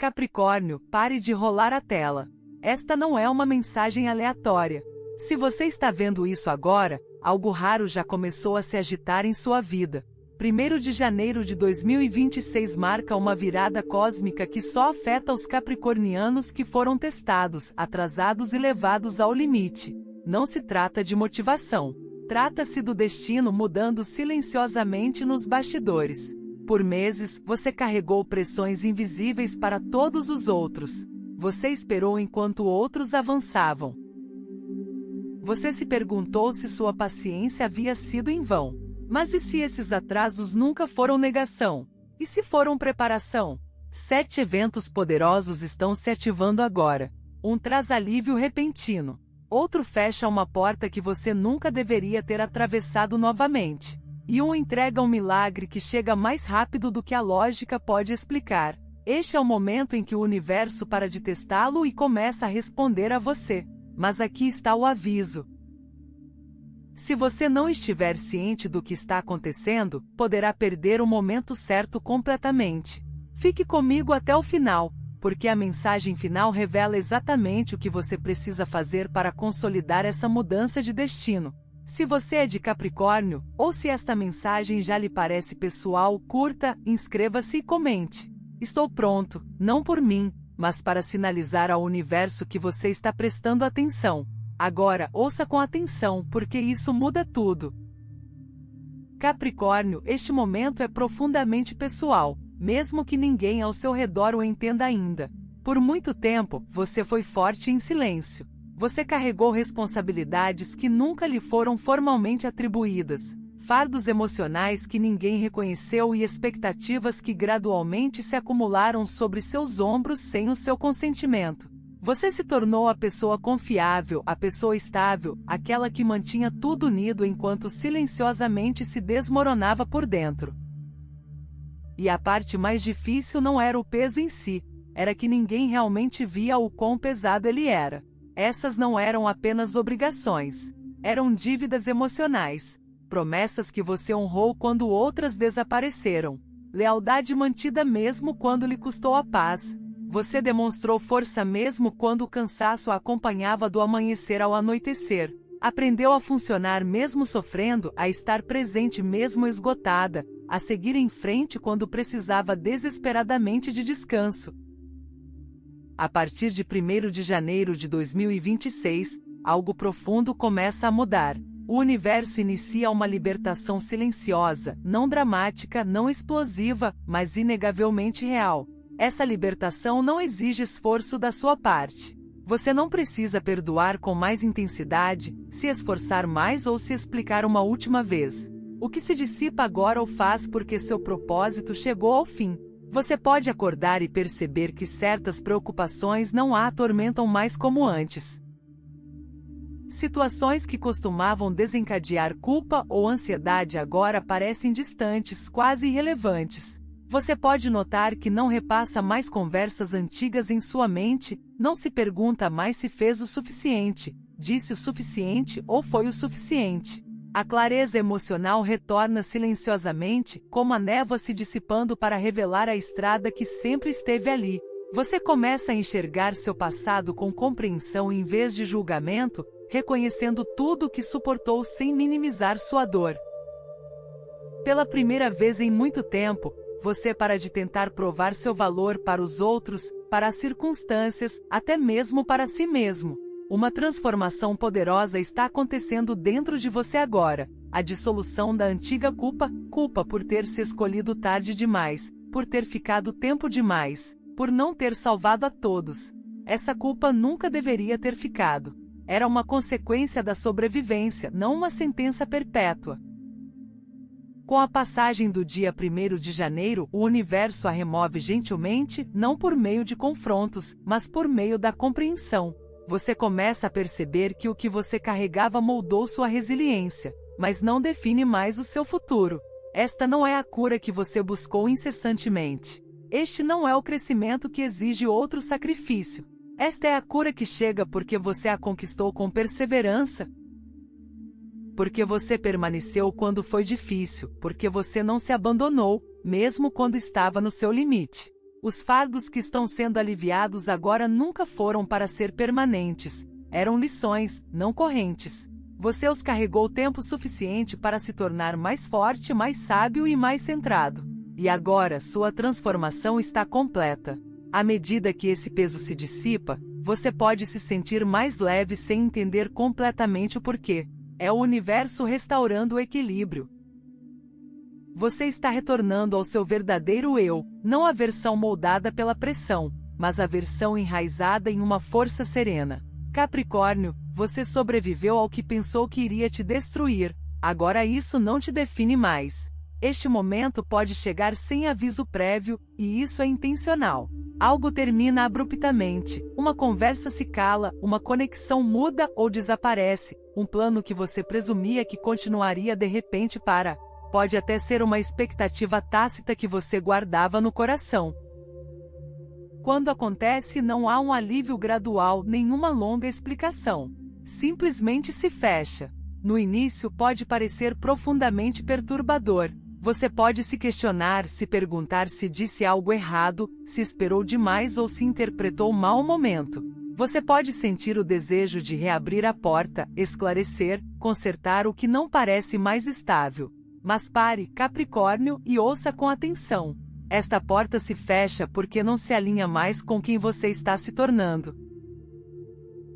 Capricórnio, pare de rolar a tela. Esta não é uma mensagem aleatória. Se você está vendo isso agora, algo raro já começou a se agitar em sua vida. 1º de janeiro de 2026 marca uma virada cósmica que só afeta os capricornianos que foram testados, atrasados e levados ao limite. Não se trata de motivação. Trata-se do destino mudando silenciosamente nos bastidores. Por meses, você carregou pressões invisíveis para todos os outros. Você esperou enquanto outros avançavam. Você se perguntou se sua paciência havia sido em vão. Mas e se esses atrasos nunca foram negação? E se foram preparação? 7 eventos poderosos estão se ativando agora. Um traz alívio repentino. Outro fecha uma porta que você nunca deveria ter atravessado novamente. E um entrega um milagre que chega mais rápido do que a lógica pode explicar. Este é o momento em que o universo para de testá-lo e começa a responder a você. Mas aqui está o aviso. Se você não estiver ciente do que está acontecendo, poderá perder o momento certo completamente. Fique comigo até o final, porque a mensagem final revela exatamente o que você precisa fazer para consolidar essa mudança de destino. Se você é de Capricórnio, ou se esta mensagem já lhe parece pessoal, curta, inscreva-se e comente. Estou pronto, não por mim, mas para sinalizar ao universo que você está prestando atenção. Agora, ouça com atenção, porque isso muda tudo. Capricórnio, este momento é profundamente pessoal, mesmo que ninguém ao seu redor o entenda ainda. Por muito tempo, você foi forte em silêncio. Você carregou responsabilidades que nunca lhe foram formalmente atribuídas, fardos emocionais que ninguém reconheceu e expectativas que gradualmente se acumularam sobre seus ombros sem o seu consentimento. Você se tornou a pessoa confiável, a pessoa estável, aquela que mantinha tudo unido enquanto silenciosamente se desmoronava por dentro. E a parte mais difícil não era o peso em si, era que ninguém realmente via o quão pesado ele era. Essas não eram apenas obrigações, eram dívidas emocionais, promessas que você honrou quando outras desapareceram, lealdade mantida mesmo quando lhe custou a paz. Você demonstrou força mesmo quando o cansaço a acompanhava do amanhecer ao anoitecer. Aprendeu a funcionar mesmo sofrendo, a estar presente mesmo esgotada, a seguir em frente quando precisava desesperadamente de descanso. A partir de 1º de janeiro de 2026, algo profundo começa a mudar. O universo inicia uma libertação silenciosa, não dramática, não explosiva, mas inegavelmente real. Essa libertação não exige esforço da sua parte. Você não precisa perdoar com mais intensidade, se esforçar mais ou se explicar uma última vez. O que se dissipa agora o faz porque seu propósito chegou ao fim. Você pode acordar e perceber que certas preocupações não a atormentam mais como antes. Situações que costumavam desencadear culpa ou ansiedade agora parecem distantes, quase irrelevantes. Você pode notar que não repassa mais conversas antigas em sua mente, não se pergunta mais se fez o suficiente, disse o suficiente ou foi o suficiente. A clareza emocional retorna silenciosamente, como a névoa se dissipando para revelar a estrada que sempre esteve ali. Você começa a enxergar seu passado com compreensão em vez de julgamento, reconhecendo tudo o que suportou sem minimizar sua dor. Pela primeira vez em muito tempo, você para de tentar provar seu valor para os outros, para as circunstâncias, até mesmo para si mesmo. Uma transformação poderosa está acontecendo dentro de você agora. A dissolução da antiga culpa, culpa por ter se escolhido tarde demais, por ter ficado tempo demais, por não ter salvado a todos. Essa culpa nunca deveria ter ficado. Era uma consequência da sobrevivência, não uma sentença perpétua. Com a passagem do dia 1º de janeiro, o universo a remove gentilmente, não por meio de confrontos, mas por meio da compreensão. Você começa a perceber que o que você carregava moldou sua resiliência, mas não define mais o seu futuro. Esta não é a cura que você buscou incessantemente. Este não é o crescimento que exige outro sacrifício. Esta é a cura que chega porque você a conquistou com perseverança, porque você permaneceu quando foi difícil, porque você não se abandonou, mesmo quando estava no seu limite. Os fardos que estão sendo aliviados agora nunca foram para ser permanentes. Eram lições, não correntes. Você os carregou tempo suficiente para se tornar mais forte, mais sábio e mais centrado. E agora sua transformação está completa. À medida que esse peso se dissipa, você pode se sentir mais leve sem entender completamente o porquê. É o universo restaurando o equilíbrio. Você está retornando ao seu verdadeiro eu, não a versão moldada pela pressão, mas a versão enraizada em uma força serena. Capricórnio, você sobreviveu ao que pensou que iria te destruir. Agora isso não te define mais. Este momento pode chegar sem aviso prévio, e isso é intencional. Algo termina abruptamente, uma conversa se cala, uma conexão muda ou desaparece, um plano que você presumia que continuaria de repente para. Pode até ser uma expectativa tácita que você guardava no coração. Quando acontece, não há um alívio gradual, nenhuma longa explicação. Simplesmente se fecha. No início pode parecer profundamente perturbador. Você pode se questionar, se perguntar se disse algo errado, se esperou demais ou se interpretou mal o momento. Você pode sentir o desejo de reabrir a porta, esclarecer, consertar o que não parece mais estável. Mas pare, Capricórnio, e ouça com atenção. Esta porta se fecha porque não se alinha mais com quem você está se tornando.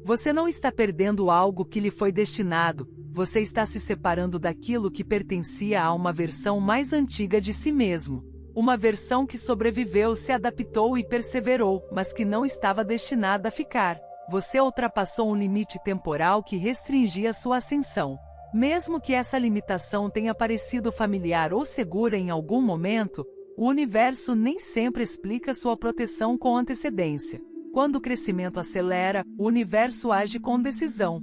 Você não está perdendo algo que lhe foi destinado, você está se separando daquilo que pertencia a uma versão mais antiga de si mesmo. Uma versão que sobreviveu, se adaptou e perseverou, mas que não estava destinada a ficar. Você ultrapassou um limite temporal que restringia sua ascensão. Mesmo que essa limitação tenha parecido familiar ou segura em algum momento, o universo nem sempre explica sua proteção com antecedência. Quando o crescimento acelera, o universo age com decisão.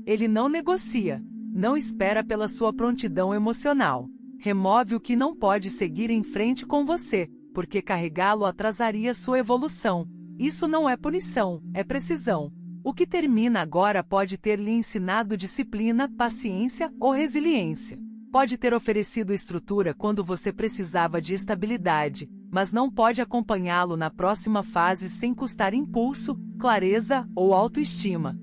Ele não negocia, não espera pela sua prontidão emocional. Remove o que não pode seguir em frente com você, porque carregá-lo atrasaria sua evolução. Isso não é punição, é precisão. O que termina agora pode ter lhe ensinado disciplina, paciência ou resiliência. Pode ter oferecido estrutura quando você precisava de estabilidade, mas não pode acompanhá-lo na próxima fase sem custar impulso, clareza ou autoestima.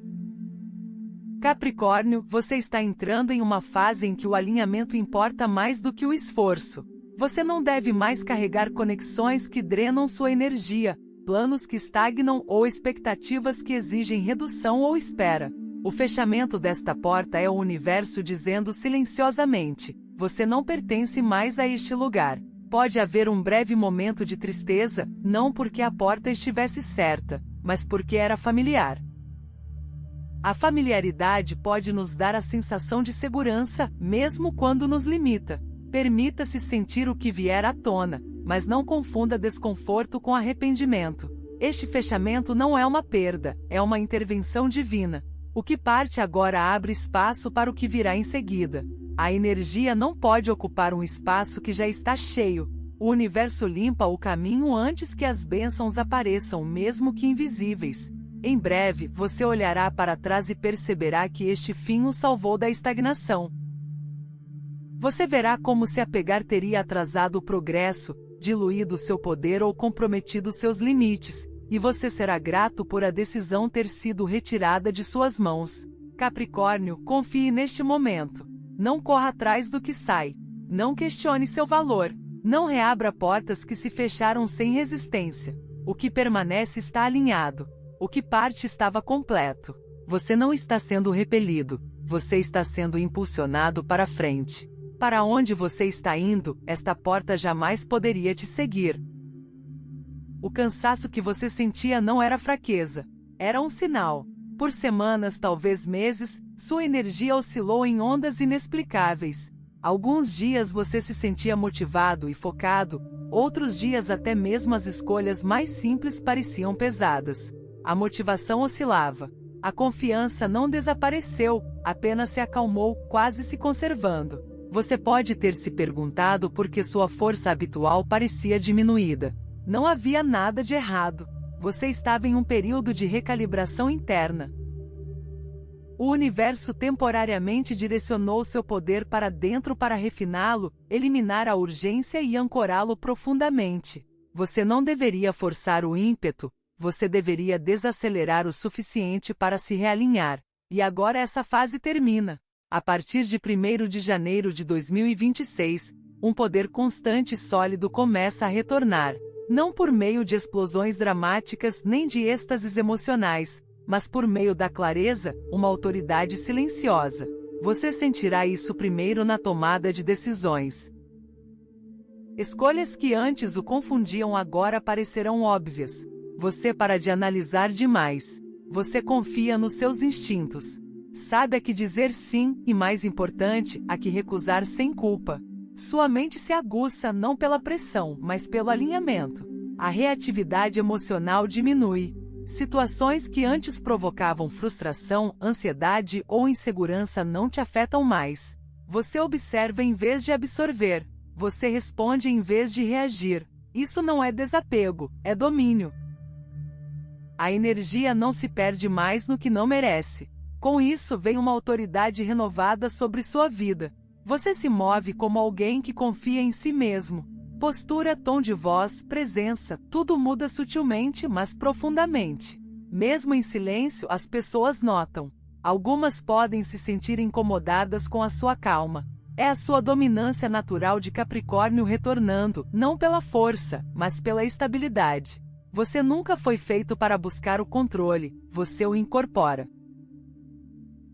Capricórnio, você está entrando em uma fase em que o alinhamento importa mais do que o esforço. Você não deve mais carregar conexões que drenam sua energia, planos que estagnam ou expectativas que exigem redução ou espera. O fechamento desta porta é o universo dizendo silenciosamente: você não pertence mais a este lugar. Pode haver um breve momento de tristeza, não porque a porta estivesse certa, mas porque era familiar. A familiaridade pode nos dar a sensação de segurança, mesmo quando nos limita. Permita-se sentir o que vier à tona, mas não confunda desconforto com arrependimento. Este fechamento não é uma perda, é uma intervenção divina. O que parte agora abre espaço para o que virá em seguida. A energia não pode ocupar um espaço que já está cheio. O universo limpa o caminho antes que as bênçãos apareçam, mesmo que invisíveis. Em breve, você olhará para trás e perceberá que este fim o salvou da estagnação. Você verá como se apegar teria atrasado o progresso, diluído seu poder ou comprometido seus limites, e você será grato por a decisão ter sido retirada de suas mãos. Capricórnio, confie neste momento. Não corra atrás do que sai. Não questione seu valor. Não reabra portas que se fecharam sem resistência. O que permanece está alinhado. O que parte estava completo. Você não está sendo repelido. Você está sendo impulsionado para frente. Para onde você está indo, esta porta jamais poderia te seguir. O cansaço que você sentia não era fraqueza. Era um sinal. Por semanas, talvez meses, sua energia oscilou em ondas inexplicáveis. Alguns dias você se sentia motivado e focado, outros dias até mesmo as escolhas mais simples pareciam pesadas. A motivação oscilava. A confiança não desapareceu, apenas se acalmou, quase se conservando. Você pode ter se perguntado por que sua força habitual parecia diminuída. Não havia nada de errado. Você estava em um período de recalibração interna. O universo temporariamente direcionou seu poder para dentro para refiná-lo, eliminar a urgência e ancorá-lo profundamente. Você não deveria forçar o ímpeto, você deveria desacelerar o suficiente para se realinhar. E agora essa fase termina. A partir de 1º de janeiro de 2026, um poder constante e sólido começa a retornar. Não por meio de explosões dramáticas nem de êxtases emocionais, mas por meio da clareza, uma autoridade silenciosa. Você sentirá isso primeiro na tomada de decisões. Escolhas que antes o confundiam agora parecerão óbvias. Você para de analisar demais. Você confia nos seus instintos. Sabe a que dizer sim e, mais importante, a que recusar sem culpa. Sua mente se aguça não pela pressão, mas pelo alinhamento. A reatividade emocional diminui. Situações que antes provocavam frustração, ansiedade ou insegurança não te afetam mais. Você observa em vez de absorver. Você responde em vez de reagir. Isso não é desapego, é domínio. A energia não se perde mais no que não merece. Com isso vem uma autoridade renovada sobre sua vida. Você se move como alguém que confia em si mesmo. Postura, tom de voz, presença, tudo muda sutilmente, mas profundamente. Mesmo em silêncio, as pessoas notam. Algumas podem se sentir incomodadas com a sua calma. É a sua dominância natural de Capricórnio retornando, não pela força, mas pela estabilidade. Você nunca foi feito para buscar o controle, você o incorpora.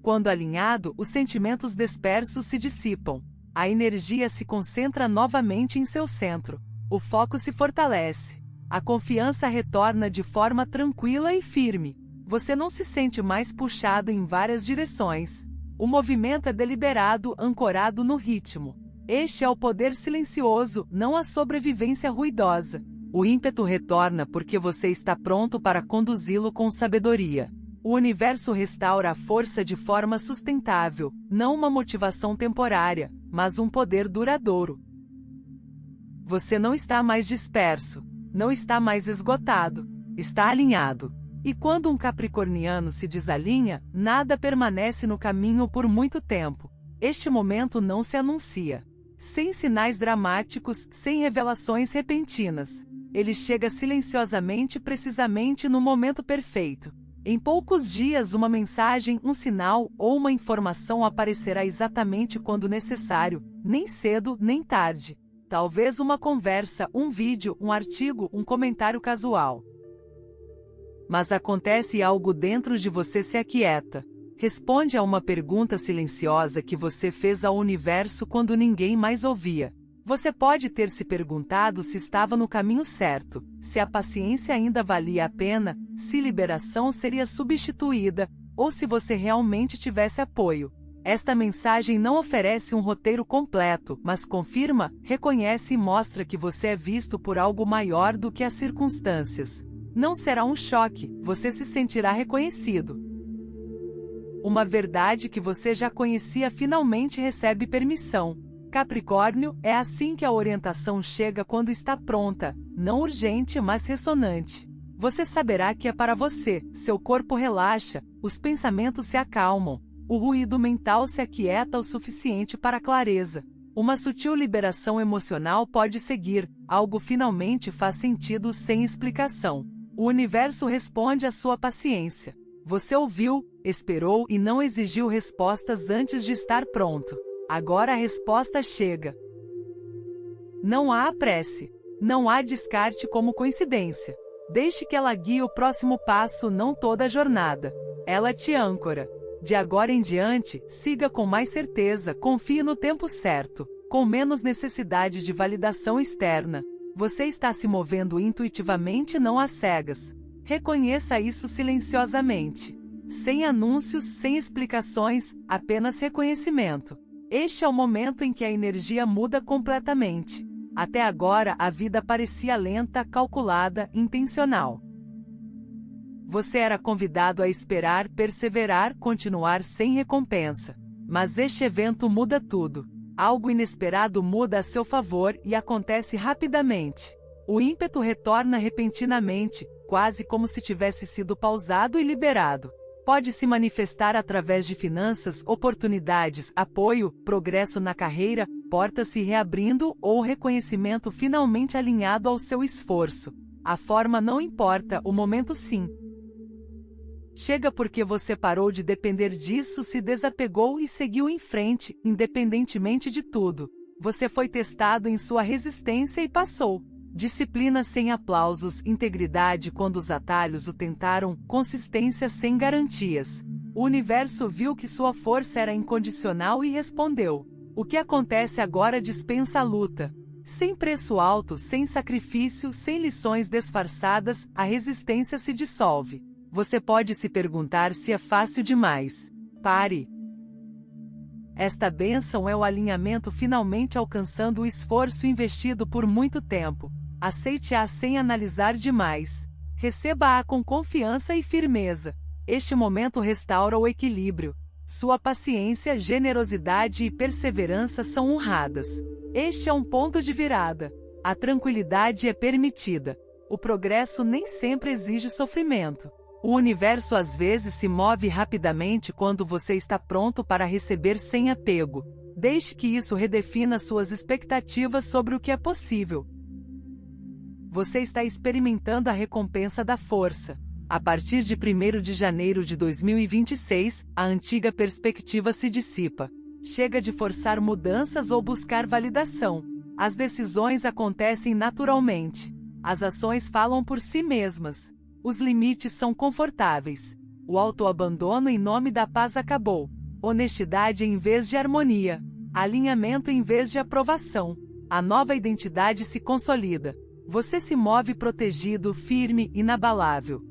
Quando alinhado, os sentimentos dispersos se dissipam. A energia se concentra novamente em seu centro. O foco se fortalece. A confiança retorna de forma tranquila e firme. Você não se sente mais puxado em várias direções. O movimento é deliberado, ancorado no ritmo. Este é o poder silencioso, não a sobrevivência ruidosa. O ímpeto retorna porque você está pronto para conduzi-lo com sabedoria. O universo restaura a força de forma sustentável, não uma motivação temporária, mas um poder duradouro. Você não está mais disperso, não está mais esgotado, está alinhado. E quando um capricorniano se desalinha, nada permanece no caminho por muito tempo. Este momento não se anuncia. Sem sinais dramáticos, sem revelações repentinas. Ele chega silenciosamente precisamente no momento perfeito. Em poucos dias uma mensagem, um sinal ou uma informação aparecerá exatamente quando necessário, nem cedo nem tarde. Talvez uma conversa, um vídeo, um artigo, um comentário casual. Mas acontece algo dentro de você se aquieta. Responde a uma pergunta silenciosa que você fez ao universo quando ninguém mais ouvia. Você pode ter se perguntado se estava no caminho certo, se a paciência ainda valia a pena, se liberação seria substituída, ou se você realmente tivesse apoio. Esta mensagem não oferece um roteiro completo, mas confirma, reconhece e mostra que você é visto por algo maior do que as circunstâncias. Não será um choque, você se sentirá reconhecido. Uma verdade que você já conhecia finalmente recebe permissão. Capricórnio, é assim que a orientação chega quando está pronta, não urgente, mas ressonante. Você saberá que é para você, seu corpo relaxa, os pensamentos se acalmam, o ruído mental se aquieta o suficiente para a clareza. Uma sutil liberação emocional pode seguir, algo finalmente faz sentido sem explicação. O universo responde à sua paciência. Você ouviu, esperou e não exigiu respostas antes de estar pronto. Agora a resposta chega. Não há prece. Não há descarte como coincidência. Deixe que ela guie o próximo passo, não toda a jornada. Ela te âncora. De agora em diante, siga com mais certeza, confie no tempo certo, com menos necessidade de validação externa. Você está se movendo intuitivamente, não às cegas. Reconheça isso silenciosamente. Sem anúncios, sem explicações, apenas reconhecimento. Este é o momento em que a energia muda completamente. Até agora a vida parecia lenta, calculada, intencional. Você era convidado a esperar, perseverar, continuar sem recompensa. Mas este evento muda tudo. Algo inesperado muda a seu favor e acontece rapidamente. O ímpeto retorna repentinamente, quase como se tivesse sido pausado e liberado. Pode se manifestar através de finanças, oportunidades, apoio, progresso na carreira, portas se reabrindo ou reconhecimento finalmente alinhado ao seu esforço. A forma não importa, o momento sim. Chega porque você parou de depender disso, se desapegou e seguiu em frente, independentemente de tudo. Você foi testado em sua resistência e passou. Disciplina sem aplausos, integridade quando os atalhos o tentaram, consistência sem garantias. O universo viu que sua força era incondicional e respondeu. O que acontece agora dispensa a luta. Sem preço alto, sem sacrifício, sem lições disfarçadas, a resistência se dissolve. Você pode se perguntar se é fácil demais. Pare. Esta bênção é o alinhamento finalmente alcançando o esforço investido por muito tempo. Aceite-a sem analisar demais. Receba-a com confiança e firmeza. Este momento restaura o equilíbrio. Sua paciência, generosidade e perseverança são honradas. Este é um ponto de virada. A tranquilidade é permitida. O progresso nem sempre exige sofrimento. O universo às vezes se move rapidamente quando você está pronto para receber sem apego. Deixe que isso redefina suas expectativas sobre o que é possível. Você está experimentando a recompensa da força. A partir de 1º de janeiro de 2026, a antiga perspectiva se dissipa. Chega de forçar mudanças ou buscar validação. As decisões acontecem naturalmente. As ações falam por si mesmas. Os limites são confortáveis. O autoabandono em nome da paz acabou. Honestidade em vez de harmonia. Alinhamento em vez de aprovação. A nova identidade se consolida. Você se move protegido, firme, inabalável.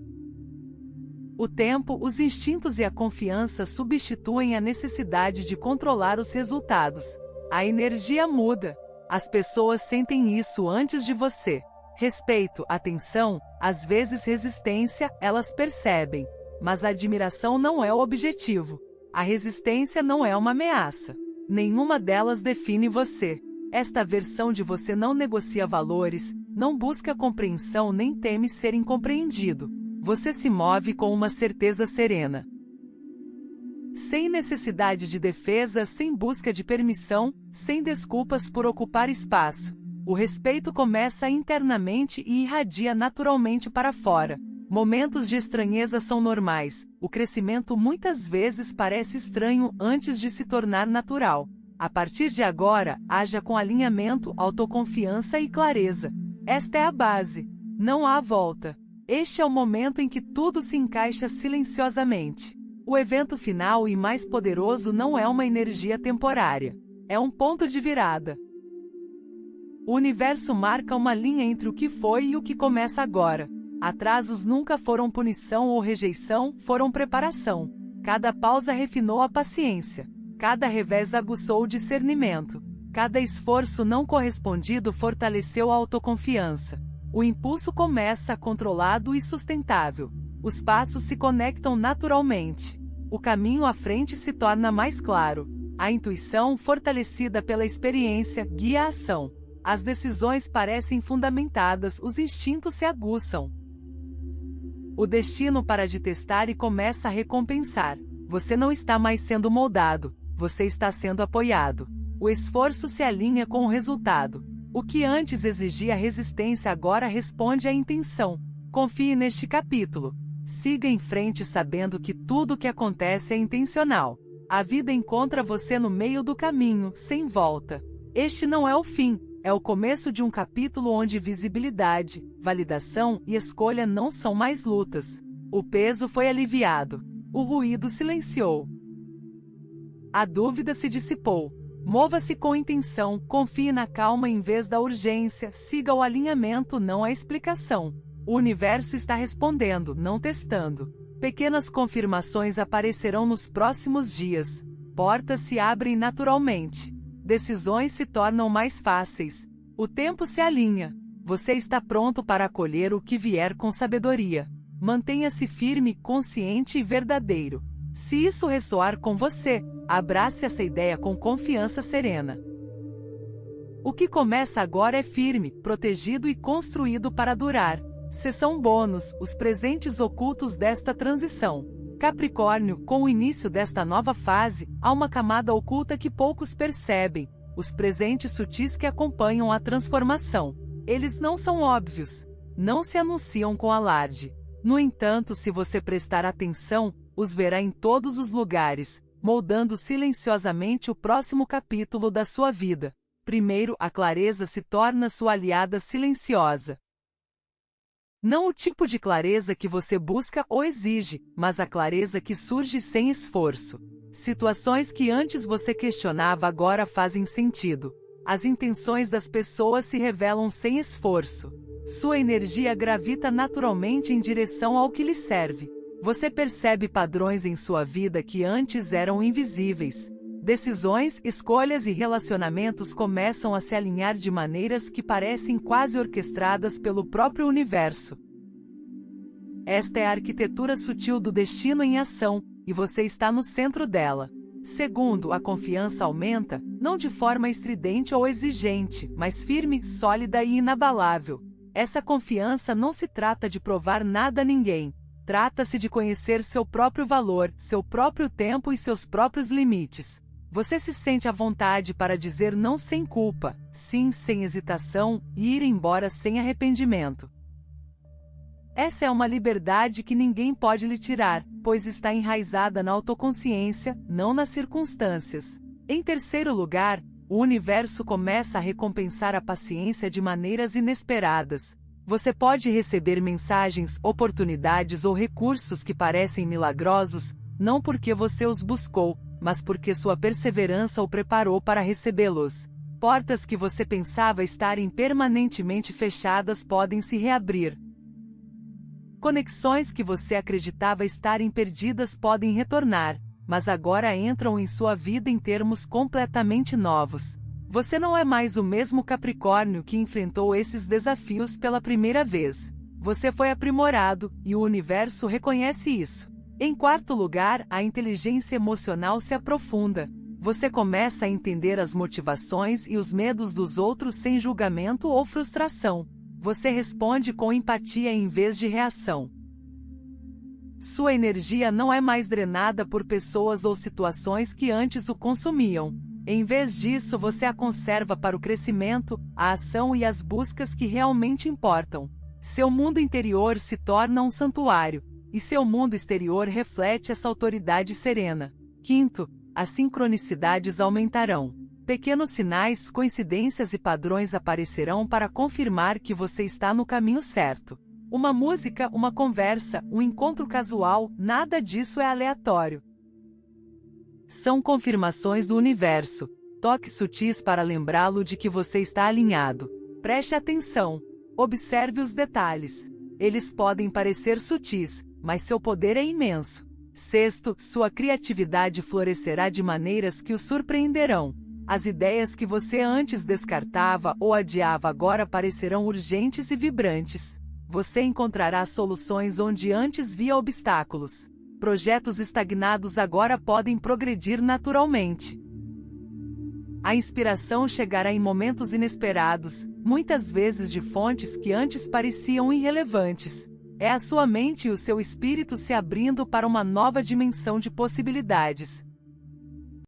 O tempo, os instintos e a confiança substituem a necessidade de controlar os resultados. A energia muda. As pessoas sentem isso antes de você. Respeito, atenção, às vezes resistência, elas percebem. Mas a admiração não é o objetivo. A resistência não é uma ameaça. Nenhuma delas define você. Esta versão de você não negocia valores, não busca compreensão nem teme ser incompreendido. Você se move com uma certeza serena. Sem necessidade de defesa, sem busca de permissão, sem desculpas por ocupar espaço. O respeito começa internamente e irradia naturalmente para fora. Momentos de estranheza são normais. O crescimento muitas vezes parece estranho antes de se tornar natural. A partir de agora, haja com alinhamento, autoconfiança e clareza. Esta é a base. Não há volta. Este é o momento em que tudo se encaixa silenciosamente. O evento final e mais poderoso não é uma energia temporária. É um ponto de virada. O universo marca uma linha entre o que foi e o que começa agora. Atrasos nunca foram punição ou rejeição, foram preparação. Cada pausa refinou a paciência. Cada revés aguçou o discernimento. Cada esforço não correspondido fortaleceu a autoconfiança. O impulso começa controlado e sustentável. Os passos se conectam naturalmente. O caminho à frente se torna mais claro. A intuição, fortalecida pela experiência, guia a ação. As decisões parecem fundamentadas, os instintos se aguçam. O destino para de testar e começa a recompensar. Você não está mais sendo moldado, você está sendo apoiado. O esforço se alinha com o resultado. O que antes exigia resistência agora responde à intenção. Confie neste capítulo. Siga em frente sabendo que tudo o que acontece é intencional. A vida encontra você no meio do caminho, sem volta. Este não é o fim. É o começo de um capítulo onde visibilidade, validação e escolha não são mais lutas. O peso foi aliviado. O ruído silenciou. A dúvida se dissipou. Mova-se com intenção, confie na calma em vez da urgência, siga o alinhamento, não a explicação. O universo está respondendo, não testando. Pequenas confirmações aparecerão nos próximos dias. Portas se abrem naturalmente. Decisões se tornam mais fáceis. O tempo se alinha. Você está pronto para acolher o que vier com sabedoria. Mantenha-se firme, consciente e verdadeiro. Se isso ressoar com você, abrace essa ideia com confiança serena. O que começa agora é firme, protegido e construído para durar. Seção bônus: os presentes ocultos desta transição. Capricórnio, com o início desta nova fase, há uma camada oculta que poucos percebem, os presentes sutis que acompanham a transformação. Eles não são óbvios, não se anunciam com alarde. No entanto, se você prestar atenção, os verá em todos os lugares, moldando silenciosamente o próximo capítulo da sua vida. Primeiro, a clareza se torna sua aliada silenciosa. Não o tipo de clareza que você busca ou exige, mas a clareza que surge sem esforço. Situações que antes você questionava agora fazem sentido. As intenções das pessoas se revelam sem esforço. Sua energia gravita naturalmente em direção ao que lhe serve. Você percebe padrões em sua vida que antes eram invisíveis. Decisões, escolhas e relacionamentos começam a se alinhar de maneiras que parecem quase orquestradas pelo próprio universo. Esta é a arquitetura sutil do destino em ação, e você está no centro dela. Segundo, a confiança aumenta, não de forma estridente ou exigente, mas firme, sólida e inabalável. Essa confiança não se trata de provar nada a ninguém. Trata-se de conhecer seu próprio valor, seu próprio tempo e seus próprios limites. Você se sente à vontade para dizer não sem culpa, sim sem hesitação, e ir embora sem arrependimento. Essa é uma liberdade que ninguém pode lhe tirar, pois está enraizada na autoconsciência, não nas circunstâncias. Em terceiro lugar, o universo começa a recompensar a paciência de maneiras inesperadas. Você pode receber mensagens, oportunidades ou recursos que parecem milagrosos, não porque você os buscou, mas porque sua perseverança o preparou para recebê-los. Portas que você pensava estarem permanentemente fechadas podem se reabrir. Conexões que você acreditava estarem perdidas podem retornar, mas agora entram em sua vida em termos completamente novos. Você não é mais o mesmo Capricórnio que enfrentou esses desafios pela primeira vez. Você foi aprimorado, e o universo reconhece isso. Em quarto lugar, a inteligência emocional se aprofunda. Você começa a entender as motivações e os medos dos outros sem julgamento ou frustração. Você responde com empatia em vez de reação. Sua energia não é mais drenada por pessoas ou situações que antes o consumiam. Em vez disso, você a conserva para o crescimento, a ação e as buscas que realmente importam. Seu mundo interior se torna um santuário, e seu mundo exterior reflete essa autoridade serena. Quinto, as sincronicidades aumentarão. Pequenos sinais, coincidências e padrões aparecerão para confirmar que você está no caminho certo. Uma música, uma conversa, um encontro casual, nada disso é aleatório. São confirmações do universo, toques sutis para lembrá-lo de que você está alinhado. Preste atenção. Observe os detalhes. Eles podem parecer sutis, mas seu poder é imenso. Sexto, sua criatividade florescerá de maneiras que o surpreenderão. As ideias que você antes descartava ou adiava agora parecerão urgentes e vibrantes. Você encontrará soluções onde antes via obstáculos. Projetos estagnados agora podem progredir naturalmente. A inspiração chegará em momentos inesperados, muitas vezes de fontes que antes pareciam irrelevantes. É a sua mente e o seu espírito se abrindo para uma nova dimensão de possibilidades.